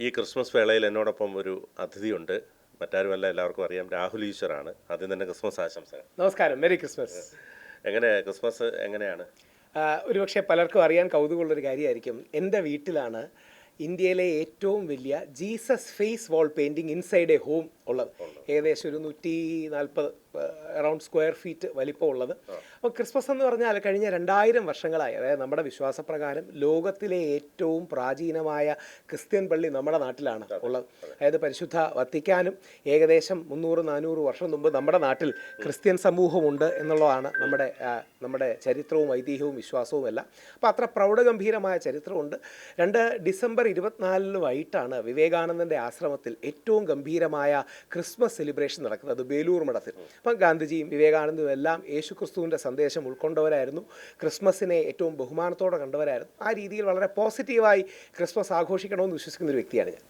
ഈ ക്രിസ്മസ് വേളയിൽ എന്നോടൊപ്പം ഒരു അതിഥിയുണ്ട്. മറ്റാരുമല്ല, എല്ലാവർക്കും അറിയാം, രാഹുൽ ഈശ്വറാണ്. ആദ്യം തന്നെ ക്രിസ്മസ് ആശംസകൾ. നമസ്കാരം, മെരി ക്രിസ്മസ്. ക്രിസ്മസ് എങ്ങനെയാണ്? ഒരുപക്ഷെ പലർക്കും അറിയാൻ കൗതുകമുള്ളൊരു കാര്യമായിരിക്കും, എൻ്റെ വീട്ടിലാണ് ഇന്ത്യയിലെ ഏറ്റവും വലിയ Jesus face wall painting inside a home ഉള്ളത്. ഏകദേശം ഒരു 140 അറൗണ്ട് സ്ക്വയർ ഫീറ്റ് വലിപ്പമുള്ളത്. അപ്പോൾ ക്രിസ്മസ് എന്ന് പറഞ്ഞാൽ കഴിഞ്ഞ 2000 വർഷങ്ങളായി, അതായത് നമ്മുടെ വിശ്വാസപ്രകാരം ലോകത്തിലെ ഏറ്റവും പ്രാചീനമായ ക്രിസ്ത്യൻ പള്ളി നമ്മുടെ നാട്ടിലാണ് ഉള്ളത്. അതായത് പരിശുദ്ധ വത്തിക്കാനും ഏകദേശം 300-400 വർഷം മുമ്പ് നമ്മുടെ നാട്ടിൽ ക്രിസ്ത്യൻ സമൂഹമുണ്ട് എന്നുള്ളതാണ് നമ്മുടെ ചരിത്രവും ഐതിഹ്യവും വിശ്വാസവും എല്ലാം. അപ്പോൾ അത്ര പ്രൗഢഗംഭീരമായ ചരിത്രമുണ്ട്. ഡിസംബർ 24 വൈകിട്ടാണ് വിവേകാനന്ദൻ്റെ ആശ്രമത്തിൽ ഏറ്റവും ഗംഭീരമായ ക്രിസ്മസ് സെലിബ്രേഷൻ നടക്കുന്നത്, ബേലൂർ മഠത്തിൽ. അപ്പം ഗാന്ധിജിയും വിവേകാനന്ദനും എല്ലാം യേശുക്രിസ്തുവിൻ്റെ സന്ദേശം ഉൾക്കൊണ്ടവരായിരുന്നു. ക്രിസ്മസിനെ ഏറ്റവും ബഹുമാനത്തോടെ കണ്ടവരായിരുന്നു. ആ രീതിയിൽ വളരെ പോസിറ്റീവായി ക്രിസ്മസ് ആഘോഷിക്കണമെന്ന് വിശ്വസിക്കുന്ന ഒരു വ്യക്തിയാണ് ഞാൻ.